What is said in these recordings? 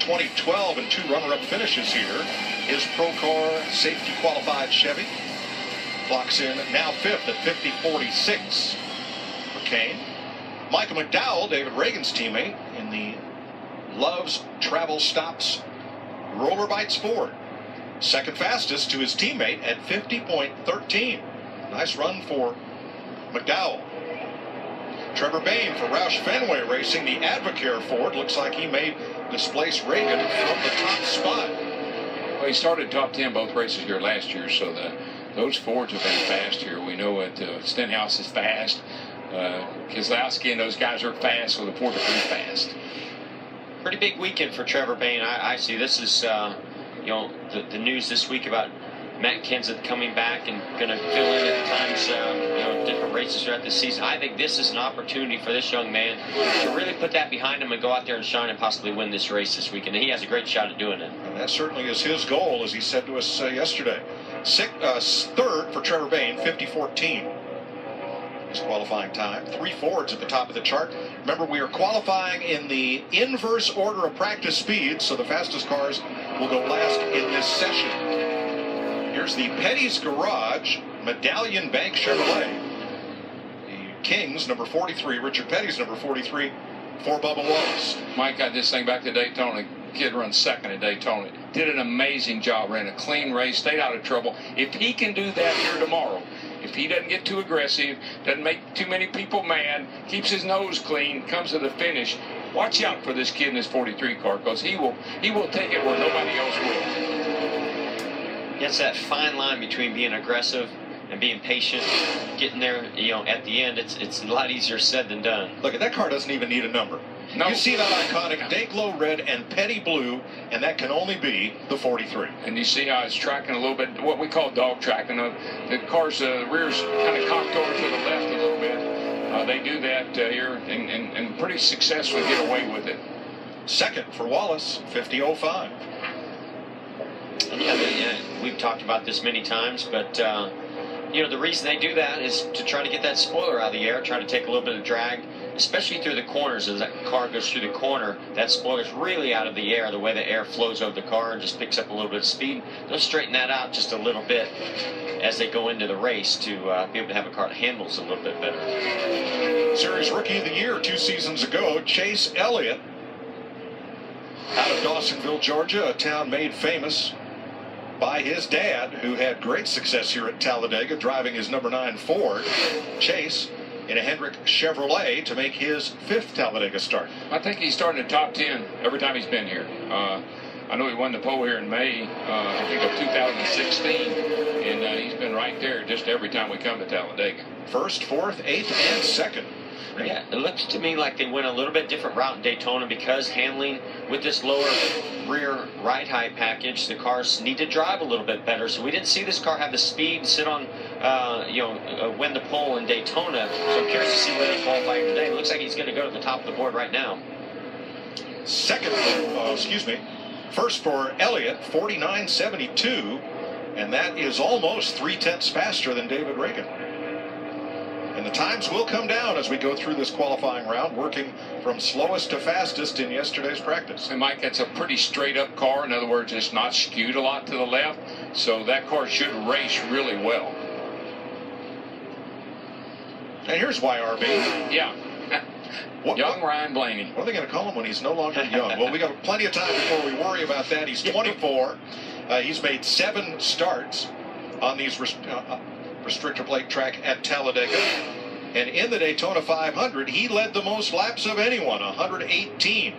2012 and 2 runner-up finishes here. His Pro Car safety qualified Chevy clocks in now 5th at 50.46 for Kane. Michael McDowell, David Reagan's teammate in the Loves Travel Stops Roller Bites Ford. Second fastest to his teammate at 50.13. Nice run for McDowell. Trevor Bayne for Roush Fenway Racing, the Advocare Ford. Looks like he may displace Reagan from the top spot. Well, he started top 10 both races here last year, so those Fords have been fast here. We know that Stenhouse is fast. Keselowski and those guys are fast, so the Fords are pretty fast. Pretty big weekend for Trevor Bayne. I see this is, the news this week about Matt Kenseth coming back and going to fill in at times, different races throughout the season. I think this is an opportunity for this young man to really put that behind him and go out there and shine and possibly win this race this weekend. And he has a great shot at doing it. And that certainly is his goal, as he said to us yesterday. Third for Trevor Bayne, 50.14. His qualifying time. 3 Fords at the top of the chart. Remember, we are qualifying in the inverse order of practice speed, so the fastest cars will go last in this session. Here's the Petty's Garage Medallion Bank Chevrolet. The Kings, number 43, Richard Petty's number 43, for Bubba Wallace. Mike got this thing back to Daytona. Kid runs second at Daytona. Did an amazing job. Ran a clean race. Stayed out of trouble. If he can do that here tomorrow, if he doesn't get too aggressive, doesn't make too many people mad, keeps his nose clean, comes to the finish, watch out for this kid in this 43 car, because he will take it where nobody else will. It's that fine line between being aggressive and being patient. Getting there, at the end, it's a lot easier said than done. Look, that car doesn't even need a number. No. You see that iconic Dayglow red and Petty blue, and that can only be the 43. And you see how it's tracking a little bit, what we call dog tracking. The car's rear's kind of cocked over to the left a little bit. They do that here and pretty successfully get away with it. Second for Wallace, 50.05. Yeah, we've talked about this many times, but the reason they do that is to try to get that spoiler out of the air, try to take a little bit of drag, especially through the corners. As that car goes through the corner, that spoiler's really out of the air, the way the air flows over the car and just picks up a little bit of speed. They'll straighten that out just a little bit as they go into the race to be able to have a car that handles a little bit better. Series Rookie of the Year 2 seasons ago, Chase Elliott, out of Dawsonville, Georgia, a town made famous by his dad, who had great success here at Talladega, driving his number 9 Ford. Chase in a Hendrick Chevrolet to make his 5th Talladega start. I think he's starting in the top 10 every time he's been here. I know he won the pole here in May, I think of 2016, and he's been right there just every time we come to Talladega. 1st, 4th, 8th, and 2nd. Yeah, it looks to me like they went a little bit different route in Daytona because handling with this lower rear ride height package, the cars need to drive a little bit better. So we didn't see this car have the speed and sit on, win the pole in Daytona. So I'm curious to see where they qualify today. It looks like he's going to go to the top of the board right now. First for Elliott, 49.72, and that is almost 0.3 faster than David Reagan. And the times will come down as we go through this qualifying round, working from slowest to fastest in yesterday's practice. And Mike, that's a pretty straight up car. In other words, it's not skewed a lot to the left, so that car should race really well. And here's YRB. Yeah. Young Ryan Blaney. What are they going to call him when he's no longer young? Well, we got plenty of time before we worry about that. He's 24. He's made 7 starts on these restrictor plate track at Talladega. And in the Daytona 500, he led the most laps of anyone, 118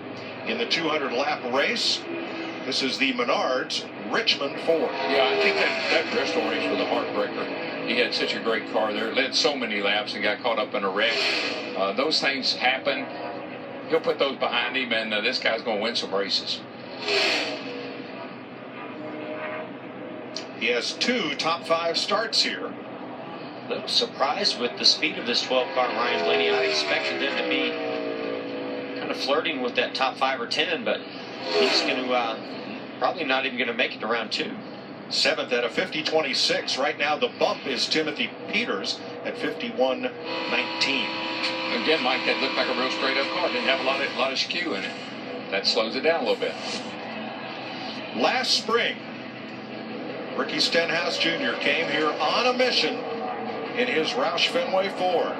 in the 200-lap race. This is the Menards Richmond Ford. Yeah, I think that Bristol race was a heartbreaker. He had such a great car there, led so many laps and got caught up in a wreck. Those things happen. He'll put those behind him, and this guy's going to win some races. He has 2 top 5 starts here. A little surprised with the speed of this 12 car Ryan Blaney. I expected them to be kind of flirting with that top 5 or 10, but he's going to probably not even going to make it to round 2. 7th at a 50.26. Right now the bump is Timothy Peters at 51.19. Again, Mike, that looked like a real straight up car. Didn't have a lot of skew in it. that slows it down a little bit. Last spring, Ricky Stenhouse Jr. came here on a mission in his Roush Fenway Ford.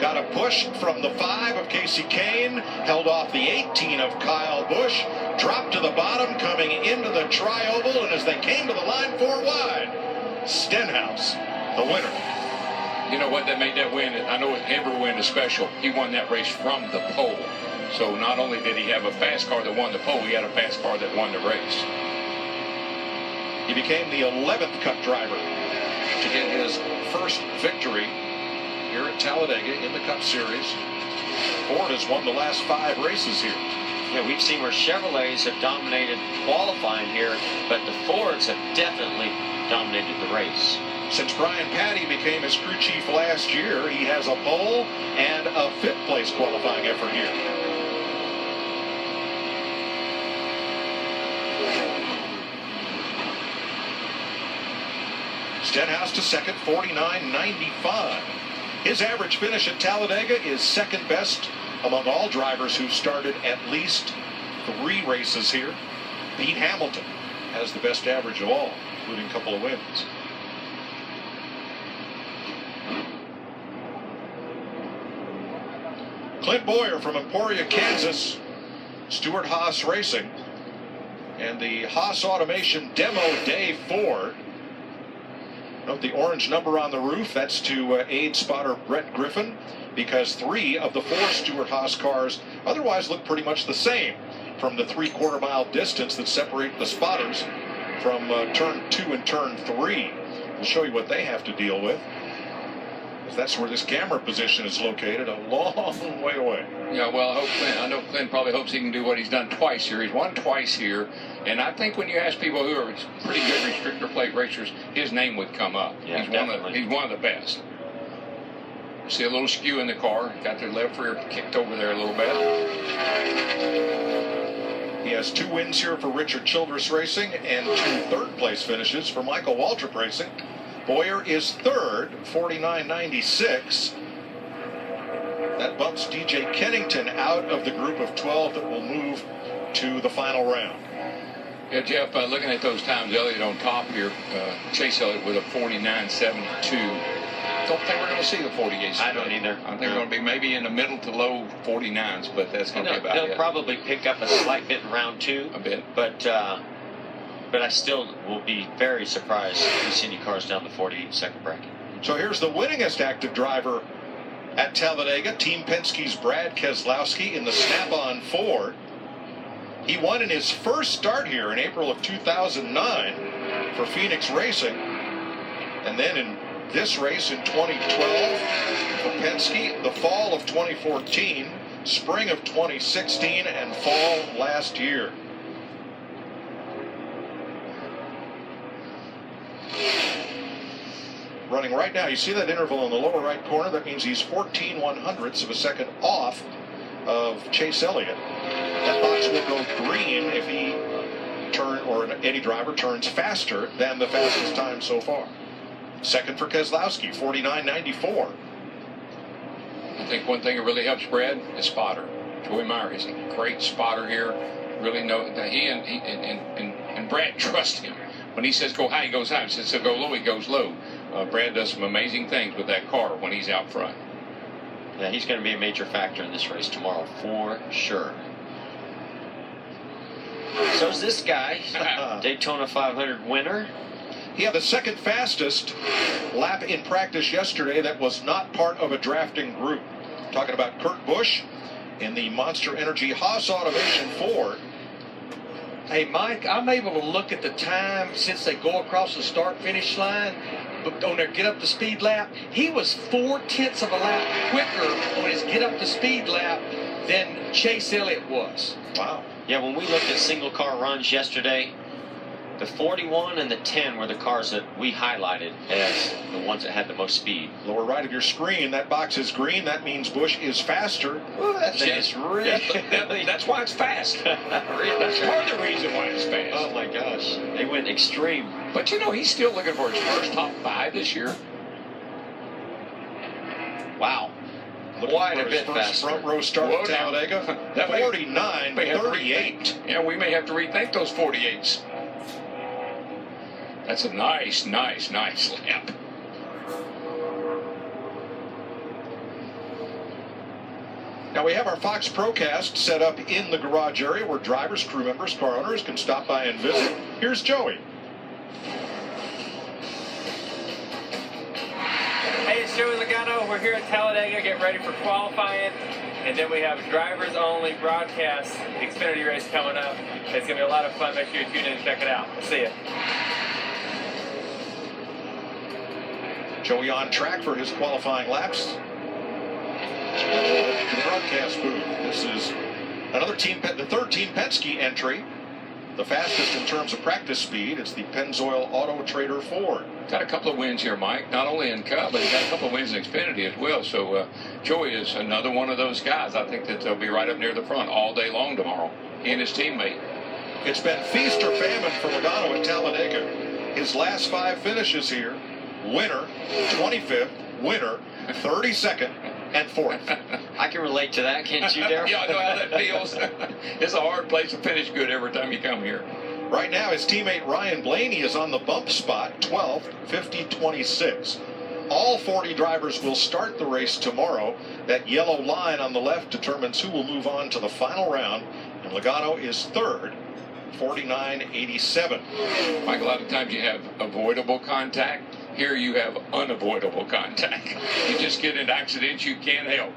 Got a push from the 5 of Casey Kane, held off the 18 of Kyle Busch, dropped to the bottom coming into the tri-oval, and as they came to the line 4 wide, Stenhouse, the winner. You know what, that made that win, I know every win is special. He won that race from the pole. So not only did he have a fast car that won the pole, he had a fast car that won the race. He became the 11th Cup driver to get his first victory here at Talladega in the Cup Series. Ford has won the last 5 races here. Yeah, we've seen where Chevrolets have dominated qualifying here, but the Fords have definitely dominated the race. Since Brian Patty became his crew chief last year, he has a pole and a 5th place qualifying effort here. Stenhouse to second, 49.95. His average finish at Talladega is second best among all drivers who started at least 3 races here. Pete Hamilton has the best average of all, including a couple of wins. Clint Boyer from Emporia, Kansas, Stewart Haas Racing, and the Haas Automation Demo Day Ford. Note the orange number on the roof. That's to aid spotter Brett Griffin, because 3 of the 4 Stewart Haas cars otherwise look pretty much the same from the 3/4 mile distance that separate the spotters from turn 2 and turn 3. We'll show you what they have to deal with. That's where this camera position is located, a long way away. Yeah, well, I know Clint probably hopes he can do what he's done twice here. He's won twice here, and I think when you ask people who are pretty good restrictor plate racers, his name would come up. Yeah, he's one of the best. See a little skew in the car. Got their left rear kicked over there a little bit. He has 2 wins here for Richard Childress Racing and 2 third-place finishes for Michael Waltrip Racing. Boyer is 3rd, 49.96. That bumps DJ Kennington out of the group of 12 that will move to the final round. Yeah, Jeff, looking at those times, Elliott on top here, Chase Elliott with a 49.72. Don't think we're going to see the 48. I don't either. I think they're going to be maybe in the middle to low 49s, but that's going to be about it. They'll probably pick up a slight bit in round 2. A bit. But I still will be very surprised if we see any cars down the 48-second bracket. So here's the winningest active driver at Talladega, Team Penske's Brad Keselowski in the Snap-on Ford. He won in his first start here in April of 2009 for Phoenix Racing. And then in this race in 2012 for Penske, the fall of 2014, spring of 2016, and fall last year. Running right now, you see that interval in the lower right corner? That means he's 14/100ths of a second off of Chase Elliott. That box will go green if he any driver turns faster than the fastest time so far. Second for Keselowski, 49.94. I think one thing that really helps Brad is spotter. Joey Meyer is a great spotter here. Really know that he and Brad trust him. When he says go high, he goes high. He says so go low, he goes low. Brad does some amazing things with that car when he's out front. Yeah, he's going to be a major factor in this race tomorrow for sure. So's this guy, Daytona 500 winner. He had the second fastest lap in practice yesterday that was not part of a drafting group. Talking about Kurt Busch in the Monster Energy Haas Automation Ford. Hey, Mike, I'm able to look at the time since they go across the start-finish line. But on their get-up-to-speed lap, he was 4/10 of a lap quicker on his get-up-to-speed lap than Chase Elliott was. Wow. Yeah, when we looked at single-car runs yesterday, the 41 and the 10 were the cars that we highlighted as the ones that had the most speed. Lower right of your screen, that box is green. That means Busch is faster. Well, that thing is really... That's why it's fast. That's part of the reason why it's fast. Oh, my gosh. They went extreme. But, you know, he's still looking for his first top 5 this year. Wow. Quite a his bit first faster. front row start Whoa, at Talladega. that may- 49-38. Yeah, we may have to rethink those 48s. That's a nice lap. Now we have our Fox Procast set up in the garage area where drivers, crew members, car owners can stop by and visit. Here's Joey. Hey, it's Joey Logano. We're here at Talladega getting ready for qualifying. And then we have a drivers-only broadcast Xfinity race coming up. It's going to be a lot of fun. Make sure you tune in and check it out. See ya. Joey on track for his qualifying laps. To the broadcast booth. This is another the third Team Penske entry. The fastest in terms of practice speed. It's the Pennzoil Auto Trader Ford. Got a couple of wins here, Mike. Not only in Cup, but he's got a couple of wins in Xfinity as well. So Joey is another one of those guys. I think that they'll be right up near the front all day long tomorrow. He and his teammate. It's been feast or famine for Logano at Talladega. His last 5 finishes here: winner, 25th, winner, 32nd, and 4th. I can relate to that, can't you, Darryl? Yeah, I know how that feels. It's a hard place to finish good every time you come here. Right now, his teammate Ryan Blaney is on the bump spot, 12th, 50-26. All 40 drivers will start the race tomorrow. That yellow line on the left determines who will move on to the final round, and Logano is third, 49.87. Mike, a lot of times you have avoidable contact. Here you have unavoidable contact. You just get in accidents you can't help.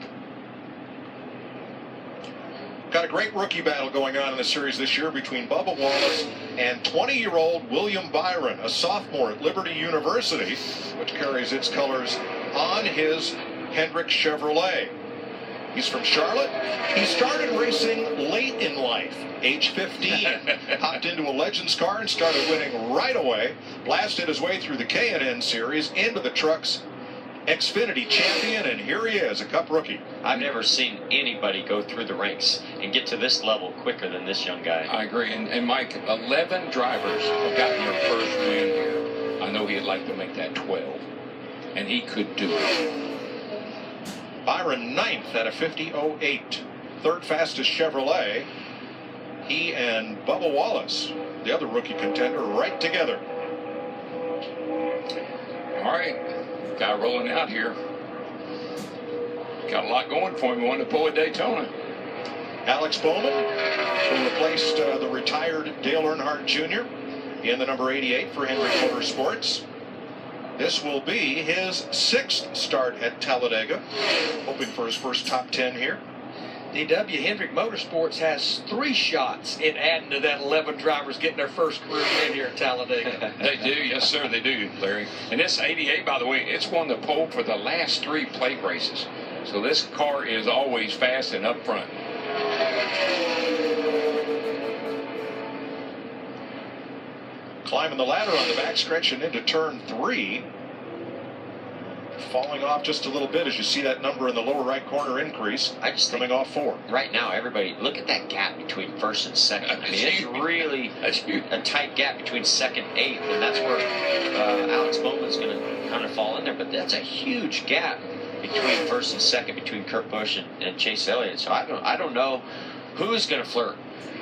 Got a great rookie battle going on in the series this year between Bubba Wallace and 20-year-old William Byron, a sophomore at Liberty University, which carries its colors on his Hendrick Chevrolet. He's from Charlotte. He started racing late in life, age 15. Hopped into a Legends car and started winning right away. Blasted his way through the K&N Series into the Trucks Xfinity champion, and here he is, a Cup rookie. I've never seen anybody go through the ranks and get to this level quicker than this young guy. I agree. And Mike, 11 drivers have gotten their first win here. I know he'd like to make that 12, and he could do it. Byron 9th at a 50.08. Third fastest Chevrolet. He and Bubba Wallace, the other rookie contender, right together. All right, guy rolling out here. Got a lot going for him. He won the pole at Daytona. Alex Bowman, who replaced the retired Dale Earnhardt Jr. in the number 88 for Hendrick Motorsports. This will be his 6th start at Talladega, hoping for his first top 10 here. DW Hendrick Motorsports has 3 shots in adding to that 11 drivers getting their first career win here at Talladega. They do, yes sir, they do, Larry. And this 88, by the way, it's won the pole for the last 3 plate races. So this car is always fast and up front. Climbing the ladder on the backstretch and into turn 3. Falling off just a little bit as you see that number in the lower right corner increase. I just coming off 4. Right now, everybody, look at that gap between first and second. I mean, it's really a tight gap between second and 8th, and that's where Alex Bowman's going to kind of fall in there. But that's a huge gap between first and second, between Kurt Busch and Chase Elliott. So I don't know who's going to flirt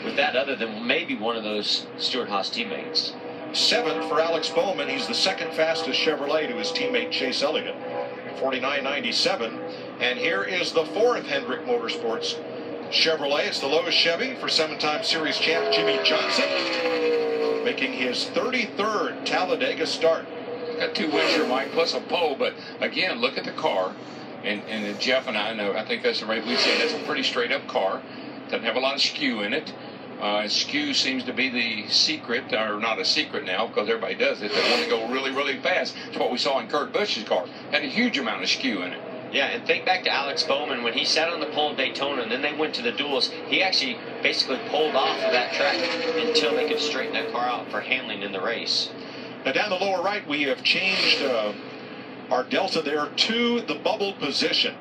with that other than maybe one of those Stewart-Haas teammates. 7th for Alex Bowman. He's the 2nd fastest Chevrolet to his teammate Chase Elliott, 49.97. And here is the 4th Hendrick Motorsports Chevrolet. It's the lowest Chevy for 7-time series champ Jimmy Johnson, making his 33rd Talladega start. Got 2 wins here, Mike, plus a pole. But again, look at the car. And Jeff and I know, I think that's the right we say, that's a pretty straight up car. Doesn't have a lot of skew in it. Skew seems to be the secret, or not a secret now because everybody does it. They want to go really, really fast. It's what we saw in Kurt Busch's car. Had a huge amount of skew in it. Yeah, and think back to Alex Bowman when he sat on the pole in Daytona and then they went to the duels. He actually basically pulled off of that track until they could straighten that car out for handling in the race. Now down the lower right, we have changed our delta there to the bubble position.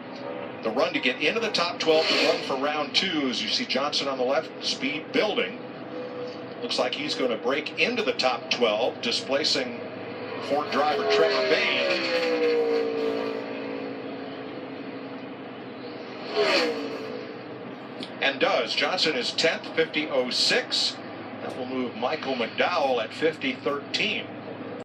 The run to get into the top 12 to run for round 2. As you see Johnson on the left, speed building. Looks like he's going to break into the top 12, displacing Ford driver Trevor Bayne. and does. Johnson is 10th, 50.06. That will move Michael McDowell at 50.13.